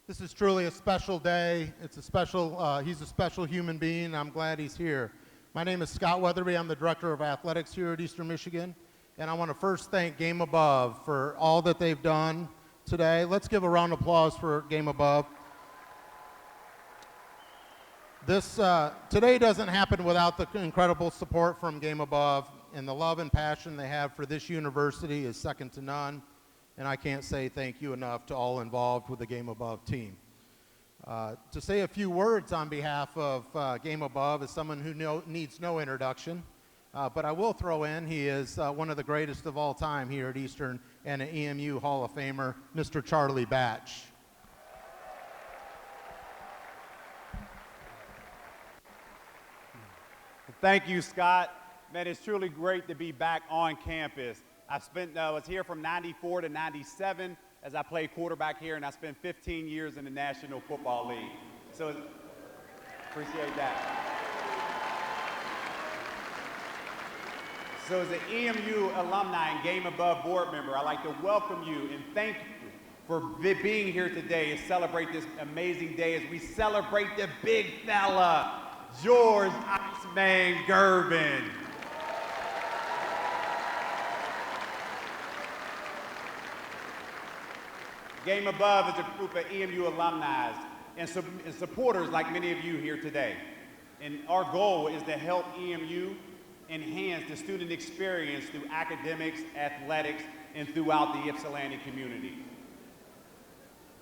This is truly a special day. It's a special, he's a special human being. I'm glad he's here. My name is Scott Weatherby. I'm the Director of Athletics here at Eastern Michigan. And I want to first thank Game Above for all that they've done today. Let's give a round of applause for Game Above. This today doesn't happen without the incredible support from Game Above, and the love and passion they have for this university is second to none. And I can't say thank you enough to all involved with the Game Above team. To say a few words on behalf of Game Above is someone who needs no introduction, but I will throw in he is one of the greatest of all time here at Eastern and an EMU Hall of Famer, Mr. Charlie Batch. Thank you, Scott. Man, it's truly great to be back on campus. I was here from 94 to 97 as I played quarterback here, and I spent 15 years in the National Football League. So, appreciate that. So as an EMU alumni and Game Above board member, I'd like to welcome you and thank you for being here today and celebrate this amazing day as we celebrate the big fella, George Iceman Gervin. Game Above is a group of EMU alumni and supporters like many of you here today. And our goal is to help EMU enhance the student experience through academics, athletics, and throughout the Ypsilanti community.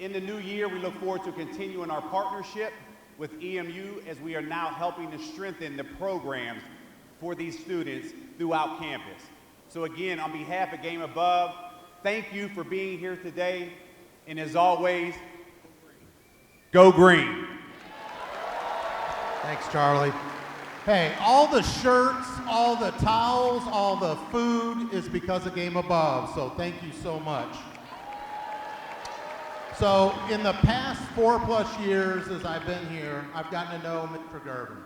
In the new year, we look forward to continuing our partnership with EMU as we are now helping to strengthen the programs for these students throughout campus. So again, on behalf of Game Above, thank you for being here today. And as always, go green. Thanks, Charlie. Hey, all the shirts, all the towels, all the food is because of Game Above, so thank you so much. So in the past 4+ years as I've been here, I've gotten to know Mr. Gervin.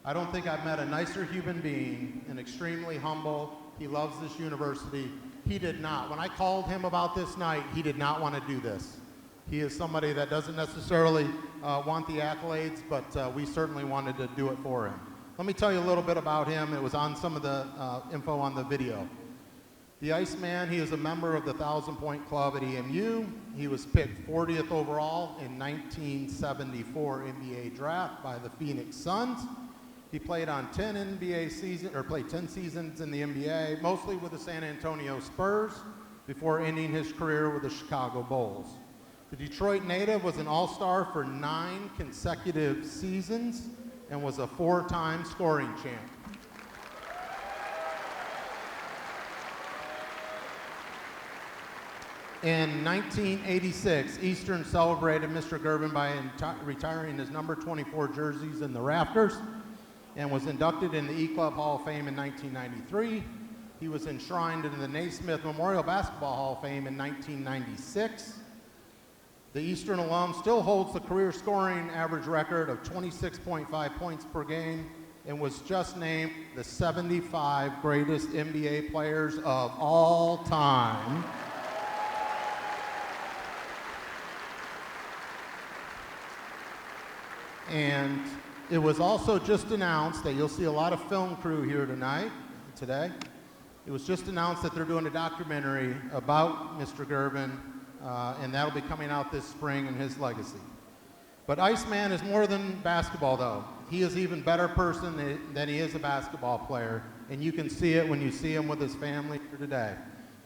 I don't think I've met a nicer human being, and extremely humble. He loves this university. He did not. When I called him about this night, he did not want to do this. He is somebody that doesn't necessarily want the accolades, but we certainly wanted to do it for him. Let me tell you a little bit about him. It was on some of the info on the video. The Iceman, he is a member of the 1,000-point club at EMU. He was picked 40th overall in 1974 NBA draft by the Phoenix Suns. He played on 10 NBA seasons, or played 10 seasons in the NBA, mostly with the San Antonio Spurs, before ending his career with the Chicago Bulls. The Detroit native was an all-star for 9 consecutive seasons and was a 4-time scoring champ. In 1986, Eastern celebrated Mr. Gervin by retiring his number 24 jerseys in the rafters, and was inducted in the E-Club Hall of Fame in 1993. He was enshrined in the Naismith Memorial Basketball Hall of Fame in 1996. The Eastern alum still holds the career scoring average record of 26.5 points per game and was just named the 75 greatest NBA players of all time. And it was also just announced that you'll see a lot of film crew here today. It was just announced that they're doing a documentary about Mr. Gervin, and that'll be coming out this spring and his legacy. But Iceman is more than basketball, though. He is an even better person than he is a basketball player, and you can see it when you see him with his family here today.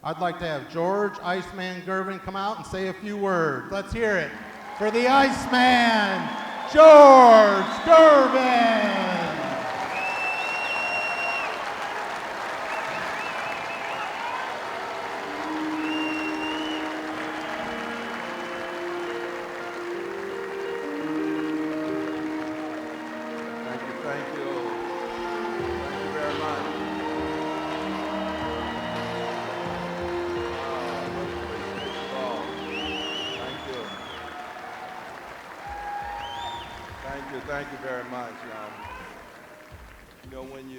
I'd like to have George Iceman Gervin come out and say a few words. Let's hear it for the Iceman, George Gervin. Thank you very much. Thank you very much. You know, when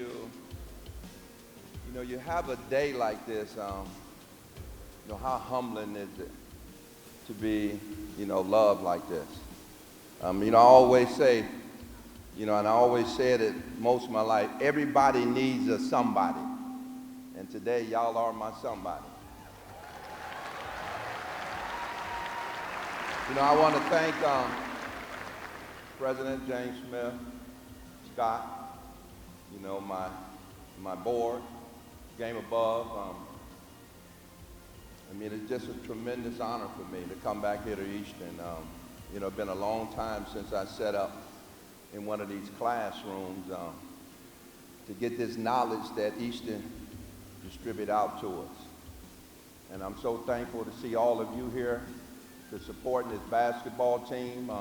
you have a day like this, you know, how humbling is it to be, loved like this. I always say, and I always said it most of my life, everybody needs a somebody. And today, y'all are my somebody. I want to thank President James Smith, Scott, my board, Game Above. It's just a tremendous honor for me to come back here to Eastern. It's been a long time since I set up in one of these classrooms to get this knowledge that Eastern distribute out to us. And I'm so thankful to see all of you here to supporting this basketball team.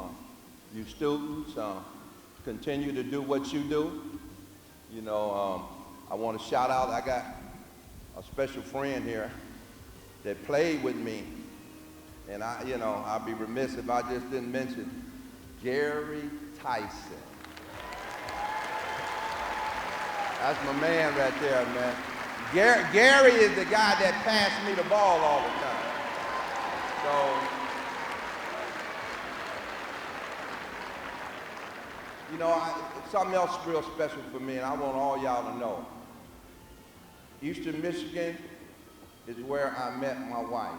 You students, continue to do what you do. I want to shout out, I got a special friend here that played with me. And I'd be remiss if I just didn't mention Gary Tyson. That's my man right there, man. Gary is the guy that passed me the ball all the time. So, something else real special for me, and I want all y'all to know. Eastern Michigan is where I met my wife.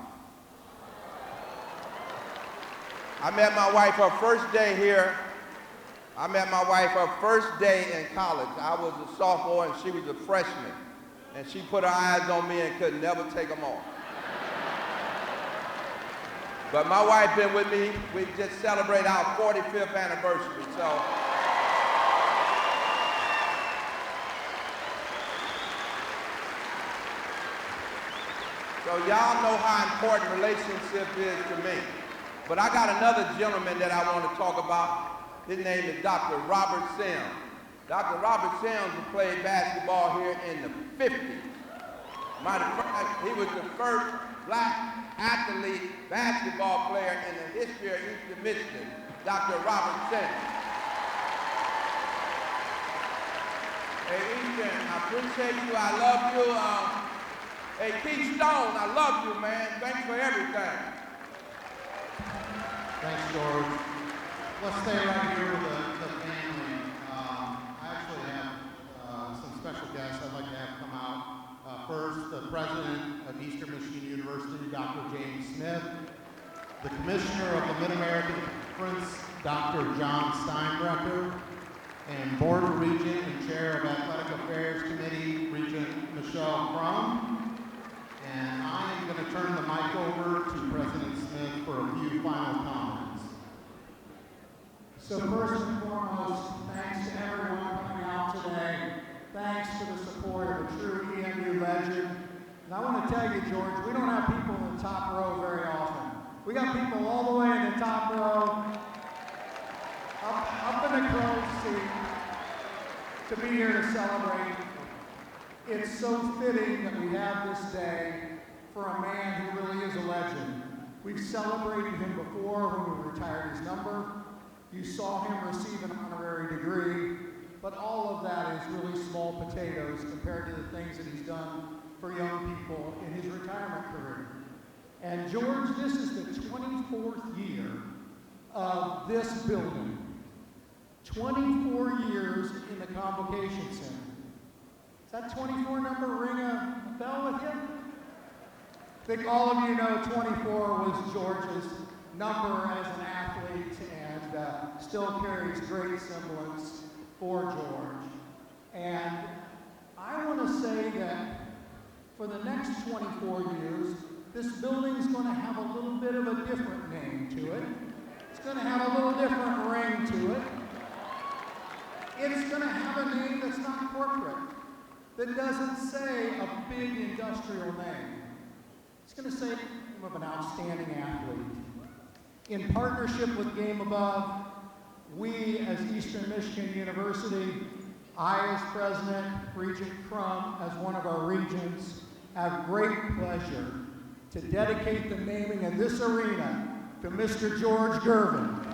I met my wife her first day here. I met my wife her first day in college. I was a sophomore and she was a freshman. And she put her eyes on me and could never take them off. But my wife been with me. We just celebrated our 45th anniversary. So y'all know how important relationship is to me. But I got another gentleman that I want to talk about. His name is Dr. Robert Sims. Dr. Robert Sims who played basketball here in the 50s. Matter of fact, he was the first black athlete basketball player in the history of Eastern Michigan, Dr. Robert Sims. Hey, Eastern, I appreciate you. I love you. Hey, Keith Stone, I love you, man. Thanks for everything. Thanks, George. Let's stay right here with the family. I actually have some special guests I'd like to have come out. First, the president of Eastern Michigan University, Dr. James Smith. The commissioner of the Mid-American Conference, Dr. John Steinbrecher. And Board Regent and Chair of Athletic Affairs Committee, Regent Michelle Crum. And I am going to turn the mic over to President Smith for a few final comments. So first and foremost, thanks to everyone coming out today. Thanks for the support of a true EMU legend. And I want to tell you, George, we don't have people in the top row very often. We got people all the way in the top row, up in the crow's seat, to be here to celebrate. It's so fitting that we have this day for a man who really is a legend. We've celebrated him before when we retired his number. You saw him receive an honorary degree, but all of that is really small potatoes compared to the things that he's done for young people in his retirement career. And George, this is the 24th year of this building. 24 years in the Convocation Center. Does that 24 number ring a bell with you? I think all of you know 24 was George's number as an athlete and still carries great semblance for George. And I want to say that for the next 24 years, this building's going to have a little bit of a different name to it. It's going to have a little different ring to it. It's going to have a name that's not corporate, that doesn't say a big industrial name. It's going to say the name of an outstanding athlete. In partnership with Game Above, we as Eastern Michigan University, I as president, Regent Crum as one of our regents, have great pleasure to dedicate the naming of this arena to Mr. George Gervin.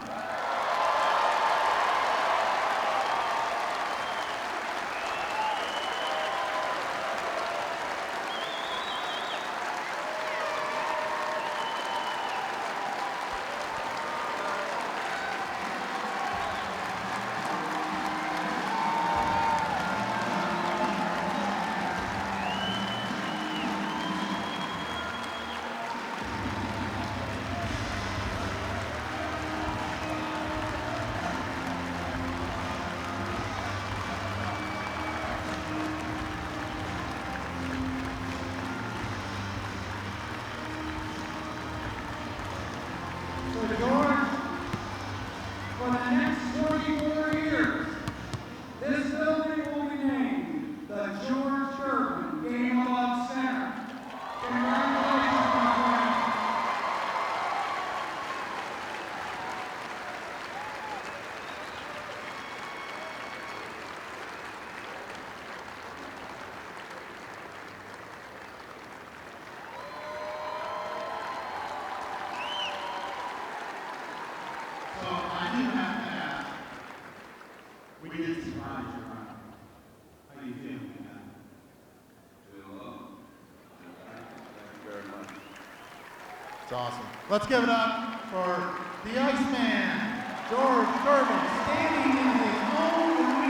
So I do have to ask, we did surprise you, Ron. How you feeling, man? Feel love. Thank you very much. It's awesome. Let's give it up for the Iceman, Gervin, standing in his own